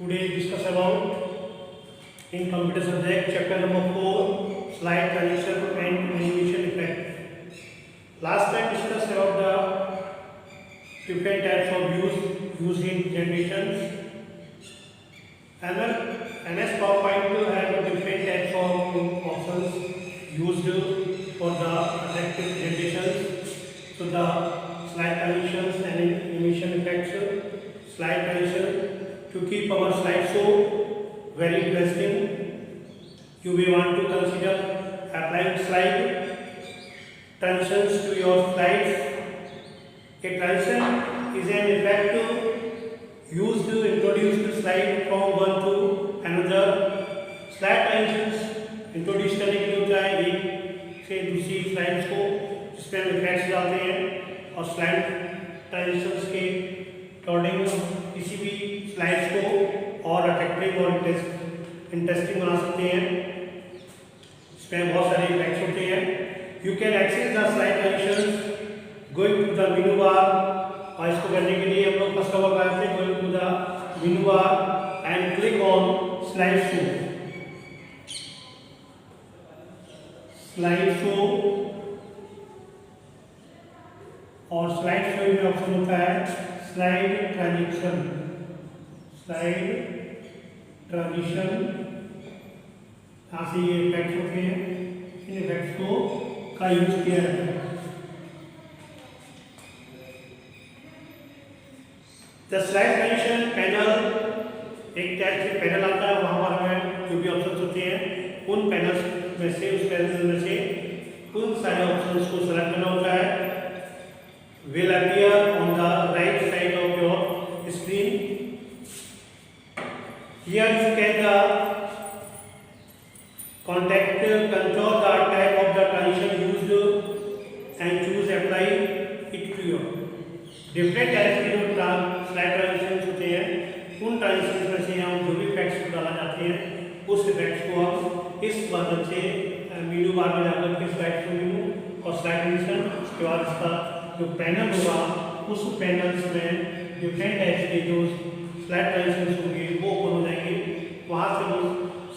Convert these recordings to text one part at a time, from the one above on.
Today discuss about in computer subject chapter number 4 slide transition and animation effect. Last time discussed about the different types of views used in generations. MS PowerPoint has different types of options used for the attractive generations. So the slide transitions and animation effects. Slide transition to keep our slideshow very interesting. You may want to consider applying slide transitions to your slides. A transition is an effect used to introduce the slide from one to another. Slide transitions introduce करने के लिए होता है एक से दूसरी slides को जिसमें हम इफेक्ट्स डालते हैं और स्लाइड ट्रांजिशंस के अकॉर्डिंग किसी भी स्लाइड्स को और अट्रैक्टिव और इंटरेस्टिंग बना सकते हैं। इसमें बहुत सारे इफेक्ट्स होते हैं। You can access the slide transitions going to the menu bar, और इसको करने के लिए हम लोग फर्स्ट ऑफ ऑल करते हैं going to the menu bar and click on slide show. Slide show और स्लाइड शो में ऑप्शन होता है स्लाइड ट्रांजिशन। स्लाइड ट्रांजिशन यहाँ से ये इफेक्ट्स होते हैं, इन इफेक्ट्स को का यूज किया जाता है। द स्लाइड ट्रांजिशन पैनल एक टाइप से पैनल आता है, वहाँ पर हमें जो भी ऑप्शंस होते हैं उन पैनल्स में से उस पैनल में से उन सारे ऑप्शंस को सेलेक्ट करना होता है। will appear on the right side of your screen. Here you can contact control the type of the transition used and choose apply it to your different types के जो स्लाइड ट्रांजिशंस होते हैं उन transitions में से हम जो भी इफेक्ट्स को डालना चाहते हैं उस इफेक्ट्स को हम इस बटन से मेनू बार में जाकर के स्लाइड मेनू और स्लाइड ट्रांजिशन, उसके बाद इसका जो पैनल होगा उस पैनल्स में डिफरेंट टाइप्स के जो स्लाइड ट्रांजिशंस होंगे वो ओपन हो जाएंगे। वहाँ से हम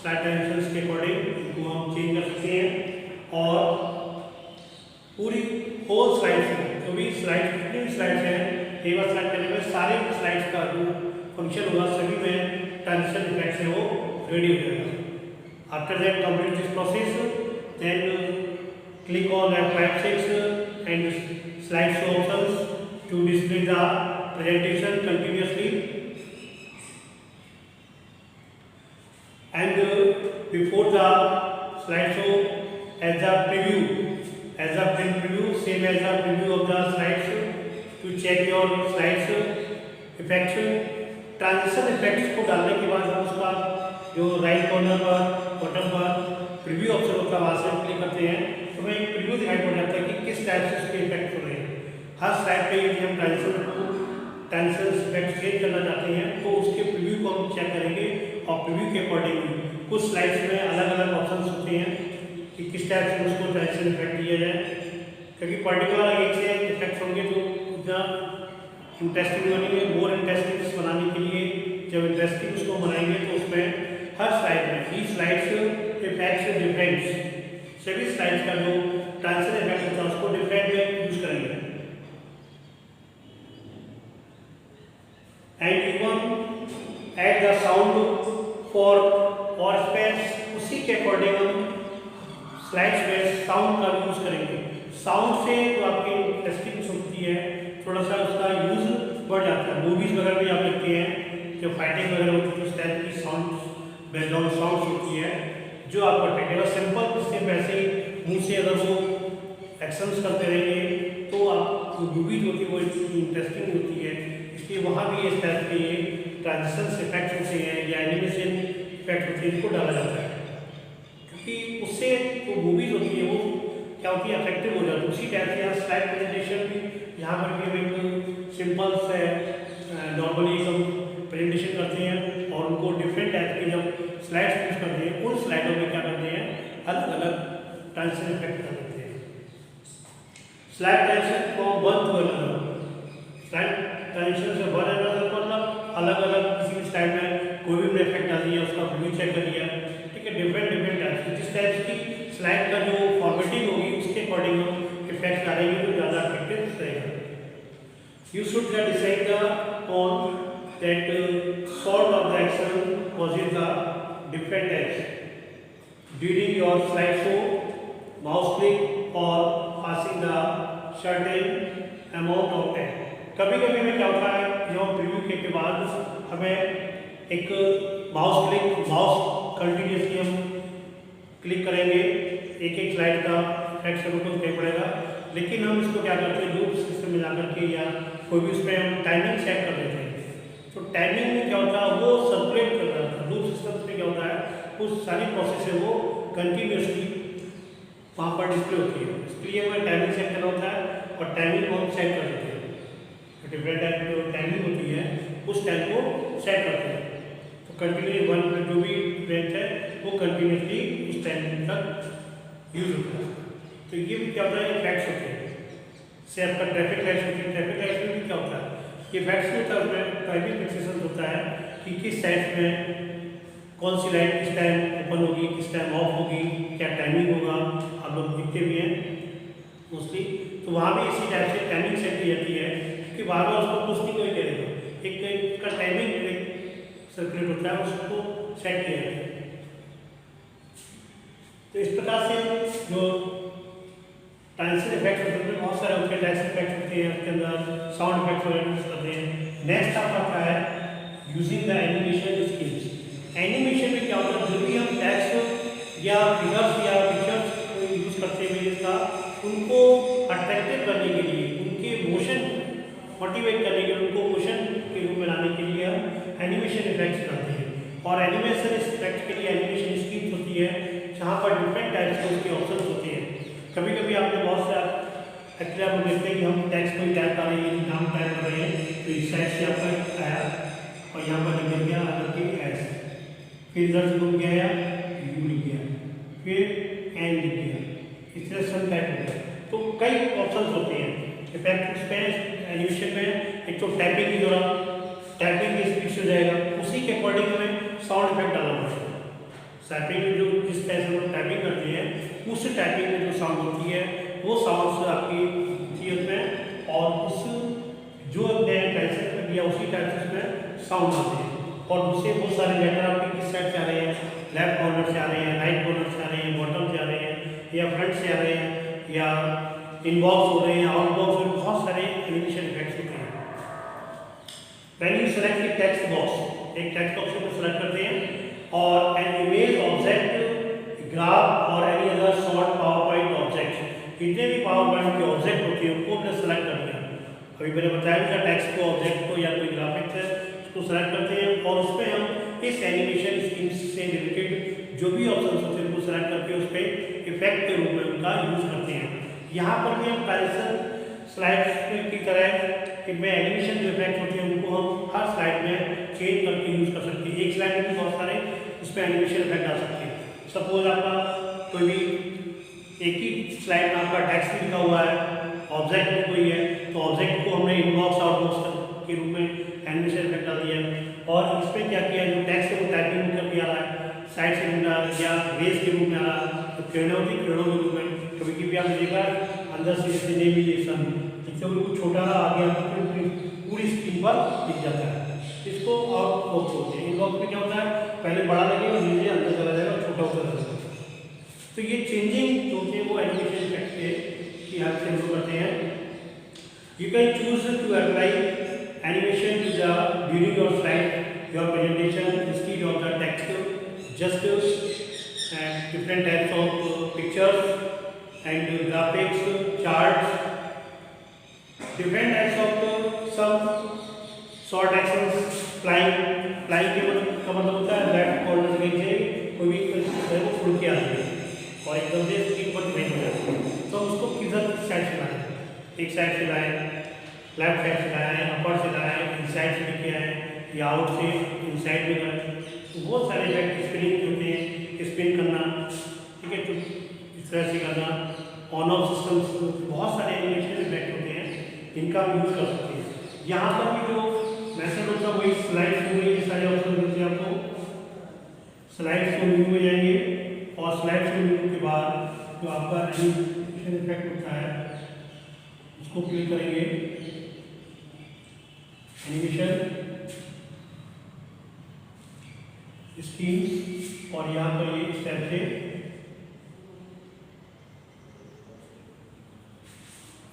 स्लाइड ट्रांजिशंस के अकॉर्डिंग इनको हम चेंज कर सकते हैं और पूरी होल स्लाइड्स में जो भी स्लाइड्स जितनी भी स्लाइड्स हैं एक बार स्लाइड करने में सारे स्लाइड्स का जो फंक्शन होगा सभी में ट्रांजिशन इफेक्ट्स है वो रेडी हो जाएगा। After that complete this process then click on F5/6 and slideshow options to display the presentation continuously, and before the slideshow as a preview, same as a preview of the slides to check your slides effects। Transition effects को डालने के बाद हम उसका जो right corner पर button पर preview option होता है वहाँ से क्लिक करते हैं तो हमें एक प्रीव्यू दिखाई पड़ जाता है कि किस टाइप से उसके इफेक्ट हो रहे हैं। हर स्लाइड पे यदि हम ट्रांजिशन इफेक्ट चेंज करना चाहते हैं तो उसके प्रीव्यू को हम चेक करेंगे और प्रीव्यू के अकॉर्डिंग कुछ स्लाइड्स में अलग अलग ऑप्शंस होते हैं कि किस टाइप से उसको ट्रांजिशन इफेक्ट दिया जाए, क्योंकि पर्टिकुलर एक से इफेक्ट्स होंगे तो उतना इंटरेस्टिंग बनेंगे। मोर इंटरेस्टिंग बनाने के लिए जब इंटरेस्टिंग उसको बनाएंगे तो उसमें हर स्लाइड में ई स्लाइड्स इफेक्ट्स डिफरेंट सभी स्लाइड्स का जो ट्रांजिशन इफेक्ट होता है उसको डिफरेंट में यूज करेंगे। And even add the sound for और स्पेस उसी के अकॉर्डिंग हम स्लाइड्स में साउंड का यूज करेंगे। साउंड से जो आपकी इंटरेस्टिंग होती है थोड़ा सा उसका यूज बढ़ जाता है। मूवीज वगैरह भी आप देखते हैं जो फाइटिंग वगैरह होती है उस टाइप की साउंड बैकग्राउंड साउंड होती है जो आपको अट्रैक्टिव है। सिंपल इससे वैसे ही मुँह से अगर वो एक्शंस करते रहेंगे तो आप जो मूवीज होती है वो इंटरेस्टिंग होती है, इसलिए वहाँ भी इस टाइप के ट्रांजिशन इफेक्ट होते हैं या एनिमेशन इफेक्ट होते हैं इनको डाला जाता है, क्योंकि उससे जो मूवीज होती है वो क्या होती है अट्रैक्टिव हो जाती है। उसी टाइप से यहाँ स्लाइड प्रेजेंटेशन भी यहाँ पर भी हम एक सिंपल से नॉर्मली हम प्रेजेंटेशन करते हैं और उनको डिफरेंट टाइप के जब स्लाइड्स यूज करते हैं उन स्लाइडों में क्या करते हैं अलग अलग ट्रांजिशन इफेक्ट कर देते हैं। स्लाइड ट्रांजिशन को one two another, slide transition से वन अनदर मतलब अलग अलग किसी भी स्लाइड में कोई भी हमने इफेक्ट डाल दिया, उसका व्यू चेक कर लिया, ठीक है। डिफरेंट डिफरेंट टाइप्स, जिस टाइप की स्लाइड का जो फॉर्मेटिंग होगी उसके अकॉर्डिंग हम इफेक्ट डालेंगे तो ज़्यादा इफेक्टिव रहेगा। You should decide the on that sort of the action causes the different types during your slideshow, mouse click or passing the certain amount of time. कभी कभी में क्या होता है, जो प्रीव्यू के बाद हमें एक माउस कंटिन्यूसली हम क्लिक करेंगे, एक एक स्लाइड का इफेक्ट सब कुछ देखना पड़ेगा, लेकिन हम इसको क्या करते हैं, लूप सिस्टम में जाकर के या कोई भी उसमें हम टाइमिंग सेट कर देते हैं। तो टाइमिंग में क्या होता है, वो सर्कुलेट कर रहा था। लूप सिस्टम में क्या होता है, वो सारी प्रोसेस है वो कंटिन्यूसली वहाँ पर डिस्प्ले होती है, इसलिए हमें टाइमिंग सेट करना होता है और टाइमिंग को हम सेट कर देते हैं। डिफरेंट टाइप की जो टाइमिंग होती है उस टाइम को सेट करते हैं, तो कंटिन्यूसली वन जो भी रेंज है वो कंटिन्यूसली उस टाइम तक यूज होता है। तो ये भी क्या होता है, इफेक्ट्स होते हैं। से आपका ट्रैफिक लाइट्स होती है, ट्रैफिक लाइट्स में भी क्या होता है, ये इफेक्ट्स होता है, उसमें टाइमिंग फिक्सेशन होता है कि किस टाइम में कौन सी लाइट किस टाइम ओपन होगी, किस टाइम ऑफ होगी, क्या टाइमिंग होगा, आप लोग देखते भी हैं मोस्टली। तो वहाँ भी इसी टाइप से टाइमिंग सेट की जाती है, क्योंकि बार बार उसको कुछ नहीं कोई करेगा, एक का टाइमिंग सर्कुलेट होता है, उसको सेट किया जाता है। तो इस प्रकार से जो ट्रांजिशन इफेक्ट होते हैं बहुत सारे होते हैं, ट्रांजिशन इफेक्ट होते हैं, उसके अंदर साउंड इफेक्ट वगैरह करते हैं। नेक्स्ट आपका क्या है, using the animation skills. Animation में क्या होता है, जो भी हम टेक्स्ट या फिगर्स या पिक्चर्स को यूज करते हैं इमेज का, उनको अट्रैक्टिव करने के लिए, उनके मोशन मोटिवेट करने के लिए, उनको मोशन के रूप में लाने के लिए हम एनिमेशन इफेक्ट्स करते हैं। और एनिमेशन इफेक्ट के लिए एनिमेशन स्किल्स होती है, जहाँ पर डिफरेंट टाइप्स के उसके ऑप्शन होते हैं। कभी कभी आपने बहुत सा एक्चुअली आप देखते हैं कि हम टेक्स्ट को टाइप कर रहे हैं, नाम टाइप कर रहे हैं, तो इस साइड से आपका आया और यहाँ पर निकल गया अगर कि एस, फिर इधर से घूम गया यू लिख गया, फिर एन लिख गया, इस तरह से टाइप हो गया। तो कई ऑप्शन होते हैं इफेक्ट उसमें एनिमेशन में। एक तो टाइपिंग की जरूरत, टाइपिंग की स्पीड से जाएगा, उसी के अकॉर्डिंग हमें साउंड इफेक्ट डालना पड़ेगा। टाइपिंग में जो जिस तरह से हम टाइपिंग करते हैं, उस टाइपिंग में जो साउंड होती है वो साउंड से आपकी होती है उसमें, और उस जो ट्रांसलेट कर दिया उसी टाइप से उसमें साउंड आते हैं। और दूसरे बहुत सारे लेटर आपके किस साइड से आ रहे हैं, लेफ्ट कॉर्नर से आ रहे हैं, राइट कॉर्नर से आ रहे हैं, बॉटम से आ रहे हैं, या फ्रंट से आ रहे हैं, या इनबॉक्स हो रहे हैं, आउटबॉक्स हो रहे हैं, बहुत सारे एनिमेशन इफेक्ट्स होते हैं। When you select the text box, एक टेक्स्ट बॉक्स को सेलेक्ट करते हैं और एन इमेज ऑब्जेक्ट, ग्राफ और any other short power point object, जितने भी पावर पॉइंट के ऑब्जेक्ट होते हैं उनको हमने सेलेक्ट कर लिया। अभी मैंने बताया था टेक्स्ट को, ऑब्जेक्ट को या कोई ग्राफिक्स है उसको सेलेक्ट करते हैं और उस पर हम इस एनिमेशन स्कीम्स से रिलेटेड जो भी ऑप्शन होते हैं उनको सेलेक्ट करके उस पर इफेक्ट के रूप में उनका यूज करते हैं। यहाँ पर भी हम ट्रांजिशन स्लाइड की तरह इनमें एनिमेशन जो इफेक्ट होते हैं उनको हम हर स्लाइड में चेंज करके यूज कर सकते हैं। एक स्लाइड में भी बहुत सारे उसमें एनिमेशन इफेक्ट डाल सकते हैं। सपोज आपका कोई भी एक ही स्लाइड में आपका टेक्स्ट भी लिखा हुआ है, ऑब्जेक्ट में कोई है, तो ऑब्जेक्ट को हमने इनबॉक्स आउटबॉक्स के रूप में एनिमेशन इफेक्ट डाल दिया, और इस पर क्या किया, जो टेक्स्ट है वो टाइपिंग करके आ रहा है, साइड से मिल रहा है या रेस के रूप में आ रहा है, तो किरणों के रूप में। कभी कभी आपने देखा अंदर से जैसे नेविगेशन, इससे बिल्कुल छोटा आ गया पूरी स्क्रीन पर दिख जाता है, इसको आउटबॉक्स बोलते हैं। इनबॉक्स में क्या होता है, पहले बड़ा लगेगा, धीरे अंदर चला जाएगा, छोटा होता जाएगा। तो ये चेंजिंग जो है वो एनिमेशन इफेक्ट के हेल्प से हम करते हैं। You can choose to apply animation to the during your slide your presentation instead of the text, just different types of pictures and graphics, charts, different types of some short actions, flying के मतलब होता है that corner से नीचे कोई भी है वो फुल के आती है और एकदम से स्क्रीन पर दिखाई दे जाती है। तो उसको किधर साइड से लाएं, एक साइड से लाएं, लेफ्ट साइड से लाएं, अपर से लाएं, इनसाइड से लेके आएं या आउट से इनसाइड में करें। तो बहुत सारे इफेक्ट स्पिनिंग होते हैं, स्पिन करना, ठीक है, तो इस तरह से करना, ऑन ऑफ सिस्टम्स, बहुत सारे एनिमेशन इफेक्ट होते हैं इनका हम यूज कर सकते हैं। यहाँ पर भी जो मैसेज होता है वही स्लाइड में ये सारे ऑप्शन मिलते हैं आपको। स्लाइड्स को मेन्यू में जाएंगे और स्लाइड्स को मेन्यू के बाद जो आपका एनिमेशन इफेक्ट होता है उसको क्लिक करेंगे, एनिमेशन स्कीम्स, और यहाँ पर ये इस टाइप से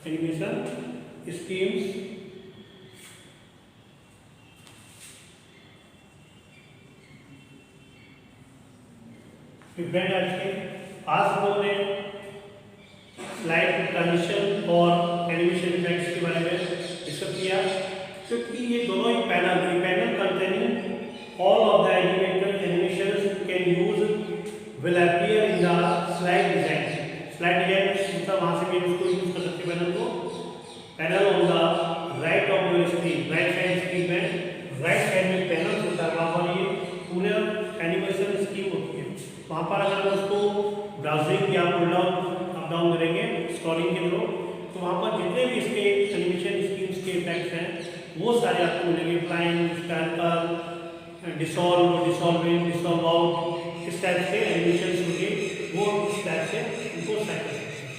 एनिमेशन स्कीम्स, फ्रेंड आज हम लोगों ने स्लाइड ट्रांजिशन और एनिमेशन इफेक्ट्स के बारे में डिस्कस किया, क्योंकि ये दोनों ही panel containing all of the animated animations can use will appear in the slide design. Slide design मतलब वहाँ से भी उसको यूज कर सकते पैनल को। Panel on the right of your screen, right side screen में राइट साइड में पैनल होता है, वहाँ पर ये पूरे एनिमेशन स्कीम होती है। वहाँ पर अगर उसको ब्राउजिंग या पुल डाउन अप डाउन करेंगे स्क्रॉलिंग के थ्रू, तो वहाँ पर जितने भी इसके एनिमेशन स्कीम्स के इफेक्ट्स हैं वो सारे आपको मिलेंगे। Flying, scalper, dissolve, dissolving, dissolve out, इस टाइप से एनिमेशन होंगे, वो इस टाइप से उनको सेट कर सकते हैं।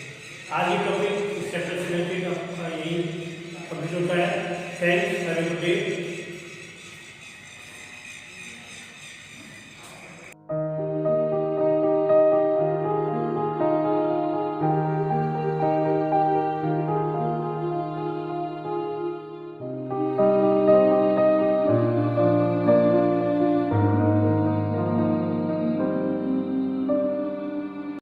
आज ये टॉपिक इस चैप्टर से रिलेटेड यही कंप्लीट होता है। थैंक्स।